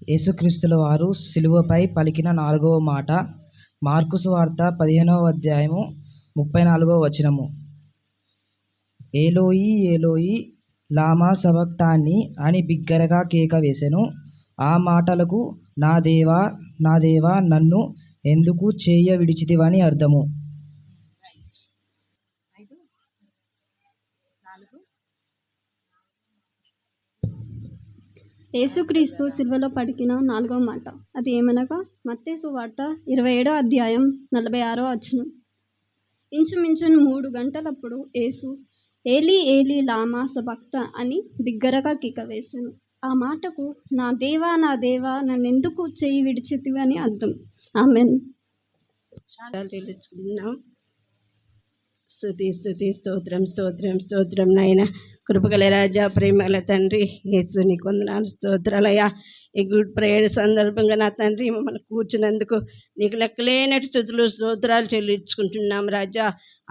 యేసుక్రీస్తుల వారు శిలువపై పలికిన 4వ మాట. మార్కు సువార్త 15వ అధ్యాయము 34వ వచనము. ఏలోయి ఏలోయి లామా సబక్తాని అని బిగ్గరగా కేక వేసెను. ఆ మాటలకు నా దేవా నా దేవా నన్ను ఎందుకు విడిచితివని అర్థము. యేసుక్రీస్తు సిలువలో పలికిన 4వ మాట. అది ఏమనగా మత్తయి సువార్త 27వ అధ్యాయం 46వ వచనం. ఇంచుమించు 3 గంటలప్పుడు యేసు ఏలీ ఏలీ లామా సబక్తా అని బిగ్గరగా కేక వేశాను. ఆ మాటకు నా దేవా నా దేవా నన్నెందుకు విడిచితివి అని అర్థం. ఆమెన్. స్తుతి స్తుతి స్తోత్రం స్తోత్రం స్తోత్రం నాయన. కృపగల రాజా, ప్రేమల తండ్రి యేసు నీకు వందనాలు, స్తోత్రాలయ్యా. ఈ గుడ్ ప్రేయర్ సందర్భంగా నా తండ్రి మమ్మల్ని కూర్చున్నందుకు నీకు లెక్కలేనట్టు స్థుతులు స్తోత్రాలు చెల్లించుకుంటున్నాం రాజా.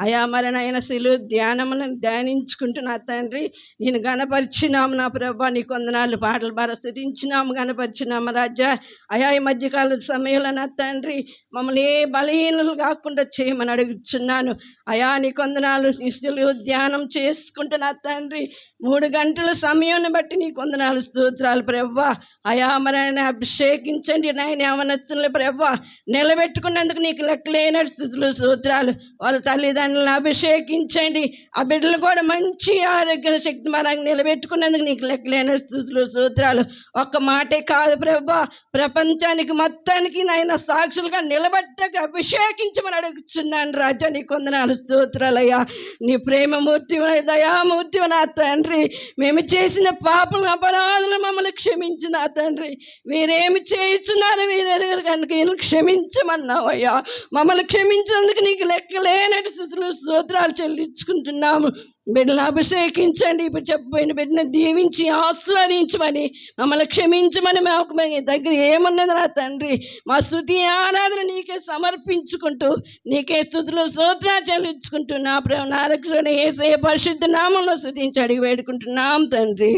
అయా మరణైన శిలువ ధ్యానములను ధ్యానించుకుంటూ నా తండ్రి నేను గణపరిచినాము నా ప్రభా, నీకు వందనాలు. పాటల బాగా స్థుతించినాము, గణపరిచినాము రాజా. అయా ఈ మధ్యకాల సమయంలో నా తండ్రి మమ్మల్ని ఏ బలహీనలు కాకుండా చేయమని అడుగుతున్నాను అయా. నీకు వందనాలు. నీ శిలువ ధ్యానం చేసుకుంటూ నా తండ్రి 3 గంటల సమయాన్ని బట్టి నీకు వందనాలు, స్తోత్రాలు ప్రభా. అయా మరణ అభిషేకించండి నాయన. యవనస్తుల ప్రభా నిలబెట్టుకున్నందుకు నీకు లెక్కలేని స్థుతులు స్తోత్రాలు. వాళ్ళ తల్లిదండ్రులను అభిషేకించండి. ఆ బిడ్డలు కూడా మంచి ఆరోగ్య శక్తి మరంగా నిలబెట్టుకున్నందుకు నీకు లెక్కలేని స్థుతులు స్తోత్రాలు. ఒక్క మాటే కాదు ప్రభా, ప్రపంచానికి మొత్తానికి నాయన సాక్షులుగా నిలబెట్టక అభిషేకించమని అడుగుతున్నాను రాజా. నీకు వందనాలు, స్తోత్రాలయ్యా. నీ ప్రేమమూర్తి దయామూర్తి నా తండ్రి, మేము చేసిన పాపలు అపరాధులు మమ్మల్ని క్షమించిన నా తండ్రి. వీరేమి చేయించున్నారు వీరెరుగురు కనుక వీళ్ళు క్షమించమన్నావయ్యా. మమ్మల్ని క్షమించినందుకు నీకు లెక్కలేనటి స్థుతులు స్తోత్రాలు చెల్లించుకుంటున్నాము. బిడ్డలు అభిషేకించండి. ఇప్పుడు చెప్పబోయిన బిడ్డను దీవించి ఆస్వాదించమని, మమ్మల్ని క్షమించమని మాకు దగ్గర ఏమున్నది నా తండ్రి. మా స్తుతి ఆరాధన నీకే సమర్పించుకుంటూ నీకే స్తుతులు స్తోత్రాలు చెల్లించుకుంటూ నా రక్షణ యేసయ్య పరిశుద్ధ నామంలో స్తుతించి అడిగి వేడుకుంటున్నాం తండ్రి.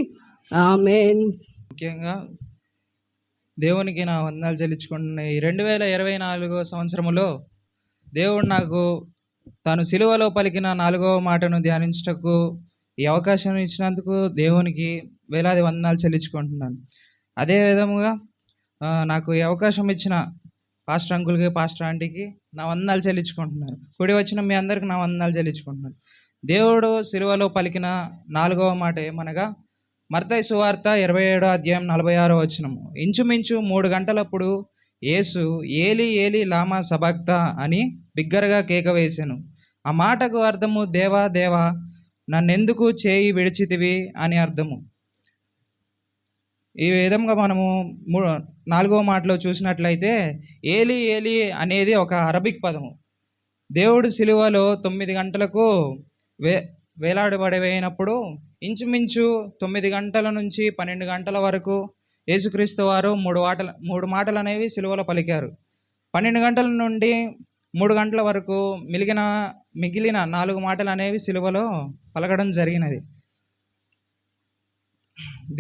ఆమేన్. ముఖ్యంగా దేవునికి నా వందనాలు చెల్లించుకుంటున్న ఈ 2024 సంవత్సరములో దేవుడు నాకు తాను సిలువలో పలికిన 4వ మాటను ధ్యానించుటకు ఈ అవకాశం ఇచ్చినందుకు దేవునికి వేలాది వందనాలు చెల్లించుకుంటున్నాను. అదే విధముగా నాకు ఈ అవకాశం ఇచ్చిన పాస్టర్ అంకుల్కి, పాస్టర్ ఆంటీకి నా వందనాలు చెల్లించుకుంటున్నాను. కూడి వచ్చిన మీ అందరికి నా వందనాలు చెల్లించుకుంటున్నాను. దేవుడు సిలువలో పలికిన 4వ మాట ఏమనగా మత్తయి సువార్త 27వ అధ్యాయం 46వ వచనము. ఇంచుమించు 3 గంటలప్పుడు యేసు ఏలీ ఏలీ లామా సబక్తా అని బిగ్గరగా కేక వేశాను. ఆ మాటకు అర్థము దేవా దేవా నన్నెందుకు విడిచితివి అని అర్థము. ఈ విధంగా మనము 4వ మాటలో చూసినట్లయితే ఏలీ ఏలీ అనేది ఒక అరబిక్ పదము. దేవుడు సిలువలో 9 గంటలకు వేలాడబడిపోయినప్పుడు ఇంచుమించు 9 గంటల నుంచి 12 గంటల వరకు యేసుక్రీస్తు వారు 3 మాటలు అనేవి సిలువలో పలికారు. 12 గంటల నుండి 3 గంటల వరకు మిగిలిన 4 మాటలు అనేవి సిలువలో పలకడం జరిగినది.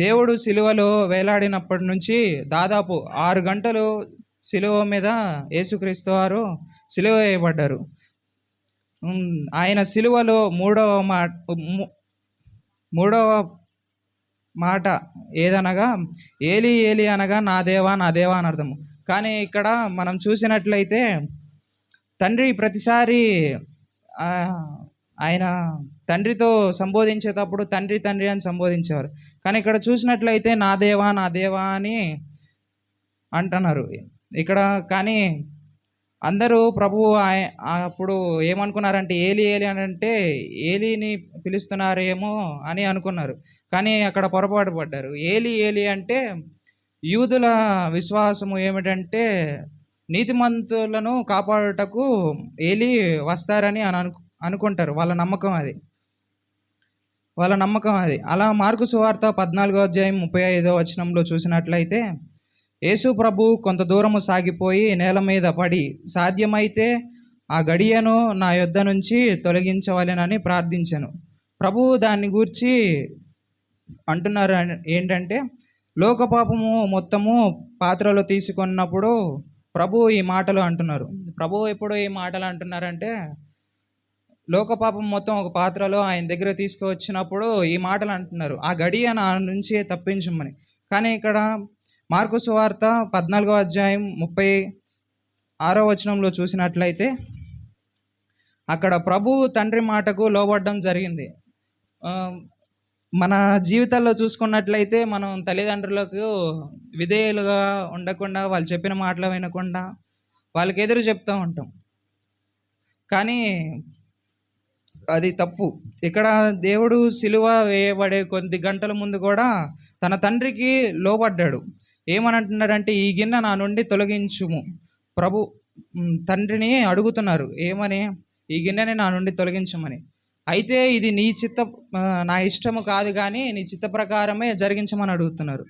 దేవుడు సిలువలో వేలాడినప్పటి నుంచి దాదాపు 6 గంటలు సిలువ మీద యేసుక్రీస్తు వారు సిలువ వేయబడ్డారు. ఆయన సిలువలో మూడవ మాట ఏదనగా ఏలీ ఏలీ అనగా నా దేవా నా దేవా అని అర్థము. కానీ ఇక్కడ మనం చూసినట్లయితే తండ్రి ప్రతిసారి ఆయన తండ్రితో సంబోధించేటప్పుడు తండ్రి తండ్రి అని సంబోధించేవారు. కానీ ఇక్కడ చూసినట్లయితే నా దేవా నా దేవా అని అంటున్నారు ఇక్కడ. కానీ అందరూ ప్రభువు అప్పుడు ఏమనుకున్నారంటే ఏలీ ఏలీ అని అంటే ఏలీని పిలుస్తున్నారేమో అని అనుకున్నారు. కానీ అక్కడ పొరపాటు పడ్డారు. ఏలీ ఏలీ అంటే యూదుల విశ్వాసము ఏమిటంటే నీతిమంతులను కాపాడుటకు ఏలీ వస్తారని అనుకుంటారు. వాళ్ళ నమ్మకం అది. అలా మార్కు సువార్త 14వ అధ్యాయం 35వ వచనంలో చూసినట్లయితే యేసు ప్రభు కొంత దూరము సాగిపోయి నేల మీద పడి సాధ్యమైతే ఆ గడియను నా యొద్ద నుంచి తొలగించవలెనని ప్రార్థించాను. ప్రభువు దాన్ని గూర్చి అంటున్నారు ఏంటంటే లోక పాపము మొత్తము పాత్రలో తీసుకున్నప్పుడు ప్రభు ఈ మాటలు అంటున్నారు. ప్రభు ఎప్పుడు ఈ మాటలు అంటున్నారంటే, లోక పాపం మొత్తం ఒక పాత్రలో ఆయన దగ్గర తీసుకువచ్చినప్పుడు ఈ మాటలు అంటున్నారు, ఆ గడియ నా నుంచి తప్పించమని. కానీ ఇక్కడ మార్కు సువార్త 14వ అధ్యాయం 36వ వచనంలో చూసినట్లయితే అక్కడ ప్రభు తండ్రి మాటకు లోబడడం జరిగింది. ఆ, మన జీవితాల్లో చూసుకున్నట్లయితే మనం తల్లిదండ్రులకు విధేయులుగా ఉండకుండా, వాళ్ళు చెప్పిన మాటలు వినకుండా వాళ్ళకి ఎదురు చెప్తూ ఉంటాం. కానీ అది తప్పు. ఇక్కడ దేవుడు సిలువ వేయబడే కొద్ది గంటల ముందు కూడా తన తండ్రికి లోబడ్డాడు. ఏమని అంటున్నారంటే, ఈ గిన్నె నా నుండి తొలగించుము. ప్రభు తండ్రిని అడుగుతున్నారు ఏమని, ఈ గిన్నెని నా నుండి తొలగించమని. అయితే ఇది నీ నా ఇష్టము కాదు కానీ నీ చిత్త ప్రకారమే జరిగించమని అడుగుతున్నారు.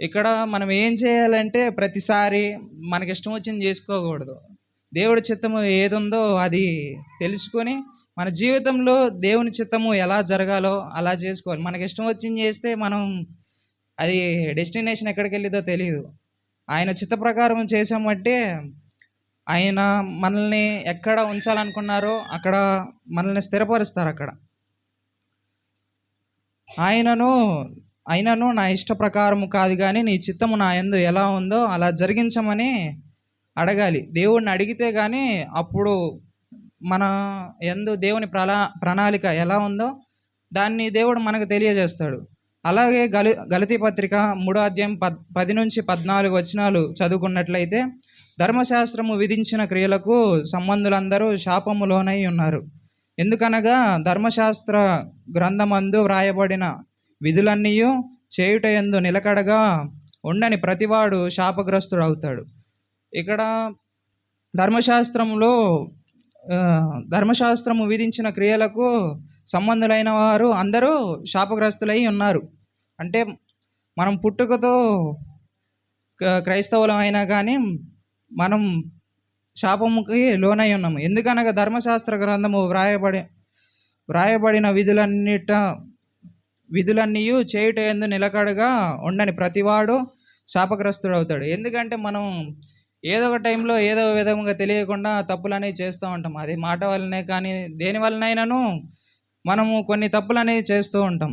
ఇక్కడ మనం ఏం చేయాలంటే, ప్రతిసారి మనకి ఇష్టం వచ్చింది చేసుకోకూడదు. దేవుడి చిత్తము ఏదుందో అది తెలుసుకొని మన జీవితంలో దేవుని చిత్తము ఎలా జరగాలో అలా చేసుకోవాలి. మనకి ఇష్టం వచ్చింది చేస్తే మనం అది డెస్టినేషన్ ఎక్కడికి వెళ్ళిదో తెలియదు. ఆయన చిత్త ప్రకారం చేసామంటే ఆయన మనల్ని ఎక్కడ ఉంచాలనుకున్నారో అక్కడ మనల్ని స్థిరపరుస్తారు. అక్కడ ఆయనను నా ఇష్ట ప్రకారము కాదు కానీ నీ చిత్తము నా యందు ఎలా ఉందో అలా జరిగించమని అడగాలి. దేవుడిని అడిగితే కానీ అప్పుడు మన యందు దేవుని ప్రణాళిక ఎలా ఉందో దాన్ని దేవుడు మనకు తెలియజేస్తాడు. అలాగే గలతీ పత్రిక 3వ అధ్యాయం 10 నుంచి 14 వచనాలు చదువుకున్నట్లయితే, ధర్మశాస్త్రము విధించిన క్రియలకు సంబంధులందరూ శాపములోనై ఉన్నారు. ఎందుకనగా ధర్మశాస్త్ర గ్రంథమందు వ్రాయబడిన విధులన్నీ చేయుటయందు నిలకడగా ఉండని ప్రతివాడు శాపగ్రస్తుడు అవుతాడు. ఇక్కడ ధర్మశాస్త్రము విధించిన క్రియలకు సంబంధులైన వారు అందరూ శాపగ్రస్తులై ఉన్నారు. అంటే మనం పుట్టుకతో క్రైస్తవులం అయినా కానీ మనం శాపముకి లోనై ఉన్నాము. ఎందుకనగా ధర్మశాస్త్ర గ్రంథము వ్రాయబడిన విధులన్నీ చేయుట యందు నిలకడగా ఉండని ప్రతివాడు శాపగ్రస్తుడు అవుతాడు. ఎందుకంటే మనం ఏదో ఒక టైంలో ఏదో విధంగా తెలియకుండా తప్పులు అనేవి చేస్తూ ఉంటాం. అది మాట వల్లనే కానీ దేని వలనైనాను మనము కొన్ని తప్పులు అనేవి చేస్తూ ఉంటాం.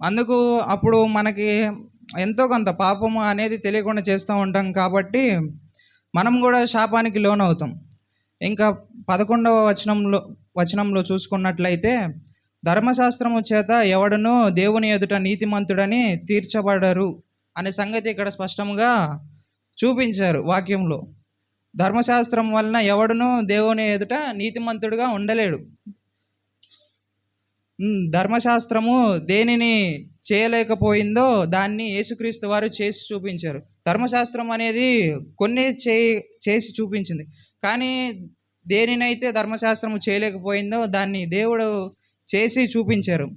అందుకు అప్పుడు మనకి ఎంతో కొంత పాపము అనేది తెలియకుండా చేస్తూ ఉంటాం కాబట్టి మనం కూడా శాపానికి లోనవుతాం. ఇంకా 11వ వచనంలో చూసుకున్నట్లయితే, ధర్మశాస్త్రము చేత ఎవడనూ దేవుని ఎదుట నీతిమంతుడని తీర్చబడరు అనే సంగతి ఇక్కడ స్పష్టంగా చూపించారు వాక్యంలో. ధర్మశాస్త్రం వలన ఎవడునూ దేవుని ఎదుట నీతిమంతుడుగా ఉండలేడు. ధర్మశాస్త్రము దేనిని చేయలేకపోయిందో దాన్ని యేసుక్రీస్తు వారు చేసి చూపించారు. ధర్మశాస్త్రం అనేది కొన్ని చేసి చూపించింది, కానీ దేనినైతే ధర్మశాస్త్రము చేయలేకపోయిందో దాన్ని దేవుడు చేసి చూపించారు.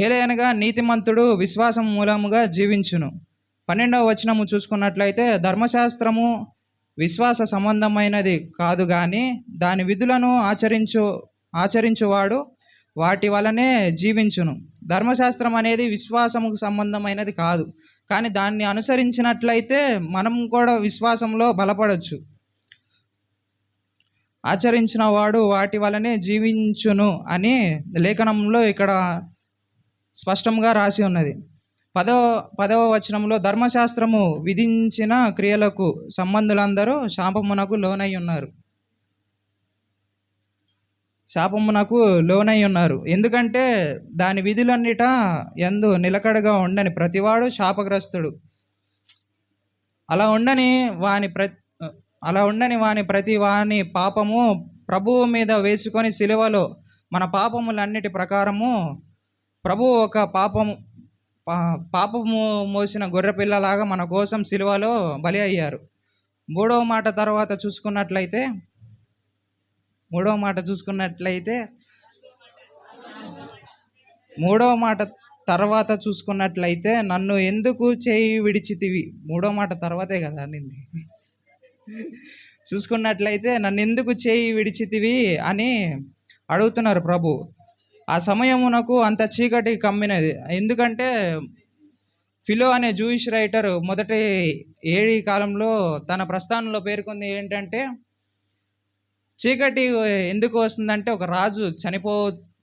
ఏలయనగా నీతిమంతుడు విశ్వాసం మూలముగా జీవించును. 12వ వచనము చూసుకున్నట్లయితే, ధర్మశాస్త్రము విశ్వాస సంబంధమైనది కాదు కానీ దాని విధులను ఆచరించువాడు వాటి వలనే జీవించును. ధర్మశాస్త్రం అనేది విశ్వాసముకు సంబంధమైనది కాదు, కానీ దాన్ని అనుసరించినట్లయితే మనం కూడా విశ్వాసంలో బలపడవచ్చు. ఆచరించిన వాడు వాటి వలనే జీవించును అని లేఖనంలో ఇక్కడ స్పష్టంగా రాసి ఉన్నది. 10వ వచనంలో, ధర్మశాస్త్రము విధించిన క్రియలకు సంబంధులందరూ శాపమునకు లోనై ఉన్నారు. ఎందుకంటే దాని విధులన్నిట యందు నిలకడగా ఉండని ప్రతివాడు శాపగ్రస్తుడు. అలా ఉండని వాని ప్రతి వాని పాపము ప్రభువు మీద వేసుకొని సిలువలో మన పాపములన్నిటి ప్రకారము ప్రభువు ఒక పాపము మోసిన గొర్రెపిల్లలాగా మన కోసం సిలువలో బలి అయ్యారు. మూడవ మాట తర్వాత చూసుకున్నట్లయితే నన్ను ఎందుకు చేయి విడిచితివి. మూడో మాట తర్వాతే కదా నింది. చూసుకున్నట్లయితే నన్ను ఎందుకు చేయి విడిచితివి అని అడుగుతున్నారు ప్రభు. ఆ సమయమునకు అంత చీకటి కమ్మినది. ఎందుకంటే ఫిలో అనే జూయిష్ రైటర్ మొదటి ఏడి కాలంలో తన ప్రస్థానంలో పేర్కొంది ఏంటంటే, చీకటి ఎందుకు వస్తుందంటే ఒక రాజు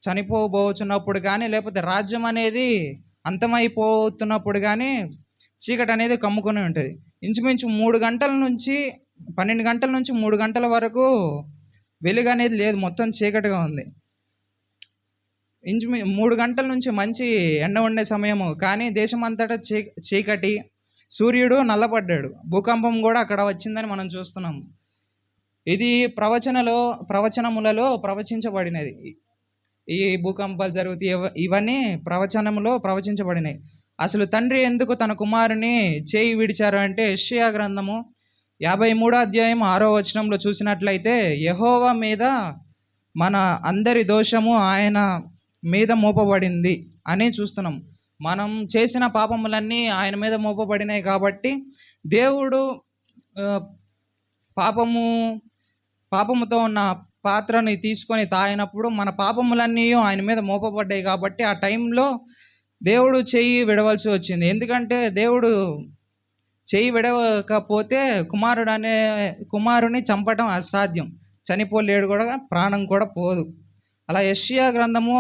చనిపోబోతున్నప్పుడు కానీ, లేకపోతే రాజ్యం అనేది అంతమైపోతున్నప్పుడు కానీ చీకటి అనేది కమ్ముకొని ఉంటుంది. ఇంచుమించు 3 గంటల నుంచి 12 గంటల నుంచి 3 గంటల వరకు వెలుగు అనేది లేదు, మొత్తం చీకటిగా ఉంది. 3 గంటల నుంచి మంచి ఎండ ఉండే సమయము, కానీ దేశం అంతటా చీకటి, సూర్యుడు నల్లబడ్డాడు, భూకంపం కూడా అక్కడ వచ్చిందని మనం చూస్తున్నాము. ఇది ప్రవచనములలో ప్రవచించబడినది. ఈ భూకంపాలు జరుగుతాయి, ఇవన్నీ ప్రవచనములో ప్రవచించబడినాయి. అసలు తండ్రి ఎందుకు తన కుమారుని చేయి విడిచారు అంటే, యెషయా గ్రంథము 53వ అధ్యాయం 6వ వచనంలో చూసినట్లయితే, యెహోవా మీద మన అందరి దోషము ఆయన మీద మోపబడింది అని చూస్తున్నాం. మనం చేసిన పాపములన్నీ ఆయన మీద మోపబడినాయి కాబట్టి దేవుడు పాపముతో ఉన్న పాత్రని తీసుకొని తాగినప్పుడు మన పాపములన్నీ ఆయన మీద మోపబడ్డాయి కాబట్టి ఆ టైంలో దేవుడు చెయ్యి విడవలసి వచ్చింది. ఎందుకంటే దేవుడు చెయ్యి విడవకపోతే కుమారుని చంపడం అసాధ్యం, చనిపోలేడు కూడా, ప్రాణం కూడా పోదు. అలా యెషయా గ్రంథము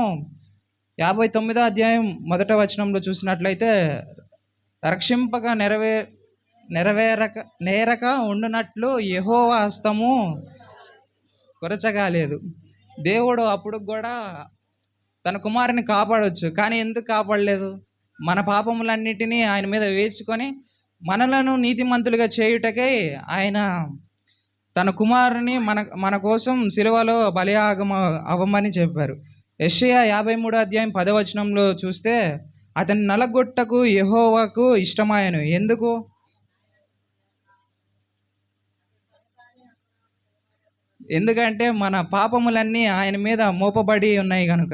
59వ అధ్యాయం 1వ వచనంలో చూసినట్లయితే, రక్షింపక నేరక ఉండునట్లు యెహోవా హస్తము కొరచగాలేదు. దేవుడు అప్పుడు కూడా తన కుమారుని కాపాడవచ్చు, కానీ ఎందుకు కాపాడలేదు? మన పాపములన్నిటినీ ఆయన మీద వేసుకొని మనలను నీతిమంతులుగా చేయుటకై ఆయన తన కుమారుని మన కోసం సిలువలో బలియాగం అవ్వమని చెప్పారు. యెషయా 53వ అధ్యాయం 10వ వచనంలో చూస్తే, అతని నలగొట్టకు యెహోవాకు ఇష్టమాయను. ఎందుకు? ఎందుకంటే మన పాపములన్నీ ఆయన మీద మోపబడి ఉన్నాయి కనుక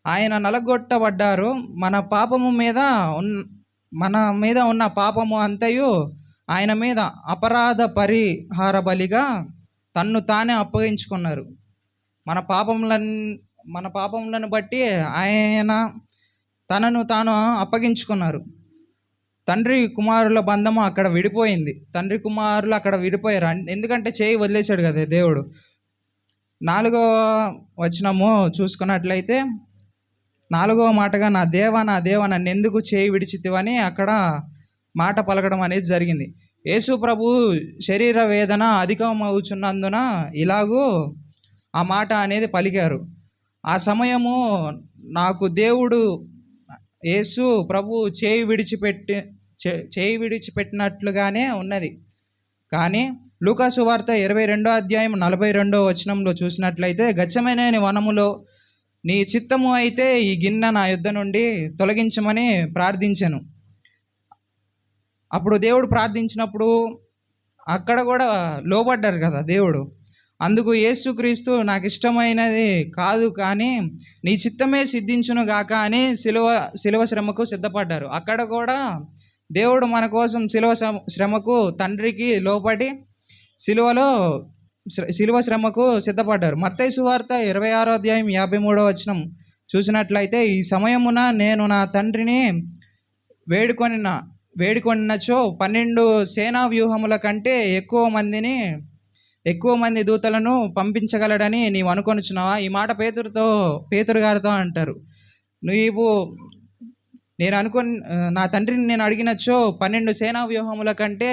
ఆయన నలగొట్టబడ్డారు. మన మీద ఉన్న పాపము అంతయు ఆయన మీద అపరాధ పరిహార బలిగా తన్ను తానే అప్పగించుకున్నారు. మన పాపములను బట్టి ఆయన తనను తాను అప్పగించుకున్నారు. తండ్రి కుమారుల బంధము అక్కడ విడిపోయింది. తండ్రి కుమారులు అక్కడ విడిపోయారు, ఎందుకంటే చేయి వదిలేశాడు కదా దేవుడు. 4వ వచనము చూసుకున్నట్లయితే, 4వ మాటగా, నా దేవా నన్ను ఎందుకు చేయి విడిచితివని అక్కడ మాట పలకడం అనేది జరిగింది. యేసు ప్రభు శరీర వేదన అధికమవుచున్నందున ఇలాగూ ఆ మాట అనేది పలికారు. ఆ సమయము నాకు దేవుడు యేసు ప్రభు చేయి విడిచిపెట్టినట్లుగానే ఉన్నది. కానీ లూకా సువార్త 22వ అధ్యాయం 42వ వచనంలో చూసినట్లయితే, గెత్సేమనే వనములో నీ చిత్తము అయితే ఈ గిన్నె నా యొద్ద నుండి తొలగించమని ప్రార్థించెను. అప్పుడు దేవుడు ప్రార్థించినప్పుడు అక్కడ కూడా లోబడ్డారు కదా దేవుడు. అందుకు యేసుక్రీస్తు నాకు ఇష్టమైనది కాదు కానీ నీ చిత్తమే సిద్ధించును గాక అని శిలువ శ్రమకు సిద్ధపడ్డారు. అక్కడ కూడా దేవుడు మన కోసం శిలువ శ్రమకు తండ్రికి లోబడి శిలువ శ్రమకు సిద్ధపడ్డారు. మత్తయి సువార్త 26వ అధ్యాయం 53వ వచనం చూసినట్లయితే, ఈ సమయమున నేను నా తండ్రిని వేడుకొనినచో 12 సేనా వ్యూహముల కంటే ఎక్కువ మంది దూతలను పంపించగలడని నీవు అనుకొనుచున్నావా? ఈ మాట పేతురు గారితో అంటారు. నా తండ్రిని నేను అడిగినచో 12 సేనా వ్యూహముల కంటే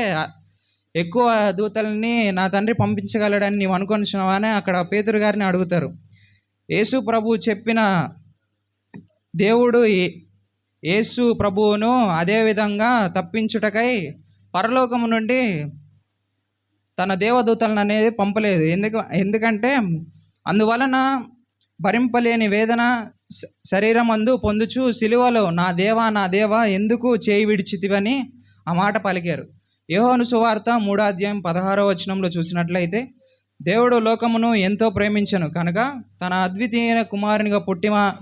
ఎక్కువ దూతల్ని నా తండ్రి పంపించగలడని నీవు అనుకొనుచున్నావా అని అక్కడ పేతురు గారిని అడుగుతారు. యేసు ప్రభు చెప్పిన దేవుడు యేసు ప్రభువును అదేవిధంగా తప్పించుటకై పరలోకము నుండి తన దేవదూతలను అనేది పంపలేదు. ఎందుకంటే అందువలన భరింపలేని వేదన శరీరమందు పొందుచు సిలువలో నా దేవా ఎందుకు చేయి విడిచితివని ఆ మాట పలికారు. యోహాను సువార్త 3వ అధ్యాయం 16వ వచనంలో చూసినట్లయితే, దేవుడు లోకమును ఎంతో ప్రేమించెను కనుక తన అద్వితీయ కుమారునిగా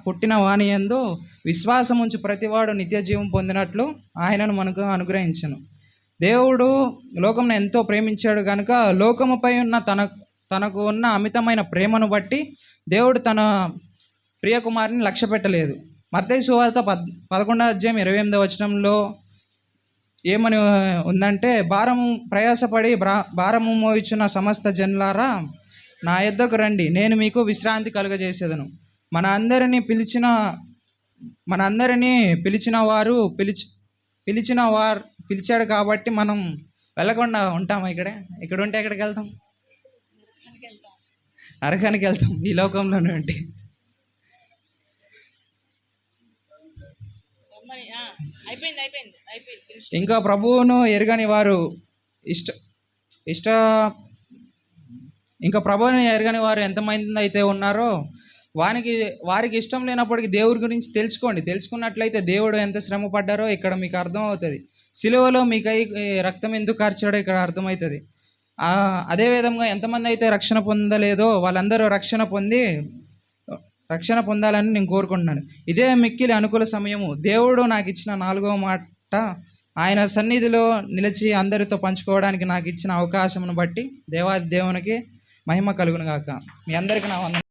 పుట్టిన వాని యందు విశ్వాసముంచు ప్రతివాడు నిత్య జీవం పొందినట్లు ఆయనను మనకు అనుగ్రహించెను. దేవుడు లోకమును ఎంతో ప్రేమించాడు కనుక లోకముపై ఉన్న తనకు ఉన్న అమితమైన ప్రేమను బట్టి దేవుడు తన ప్రియకుమారుని లక్ష్య పెట్టలేదు. మత్తయి సువార్త 11వ అధ్యాయం 28వ వచనంలో ఏమని ఉందంటే, ప్రయాసపడి భారము మోయిచున్న సమస్త జనులారా నా యొద్దకు రండి, నేను మీకు విశ్రాంతి కలుగజేసేదను. మన అందరినీ పిలిచాడు కాబట్టి మనం వెళ్ళకుండా ఉంటామా? ఇక్కడ ఉంటే ఎక్కడికి వెళ్తాం? నరకానికి వెళ్తాం ఈ లోకంలోనే ఉంటే. ఇంకా ప్రభువును ఎరగని వారు ఎంతమంది అయితే ఉన్నారో వారికి ఇష్టం లేనప్పటికీ దేవుడి గురించి తెలుసుకున్నట్లయితే దేవుడు ఎంత శ్రమ పడ్డారో ఇక్కడ మీకు అర్థమవుతుంది. సిలువలో మీకై రక్తం ఎందుకు కార్చాడో ఇక్కడ అర్థమవుతుంది. అదేవిధంగా ఎంతమంది అయితే రక్షణ పొందలేదో వాళ్ళందరూ రక్షణ పొందాలని నేను కోరుకుంటున్నాను. ఇదే మిక్కిలి అనుకూల సమయము. దేవుడు నాకు ఇచ్చిన 4వ మాట, ఆయన సన్నిధిలో నిలిచి అందరితో పంచుకోవడానికి నాకు ఇచ్చిన అవకాశమును బట్టి దేవునికి మహిమ కలుగును గాక. మీ అందరికీ నా వందనాలు.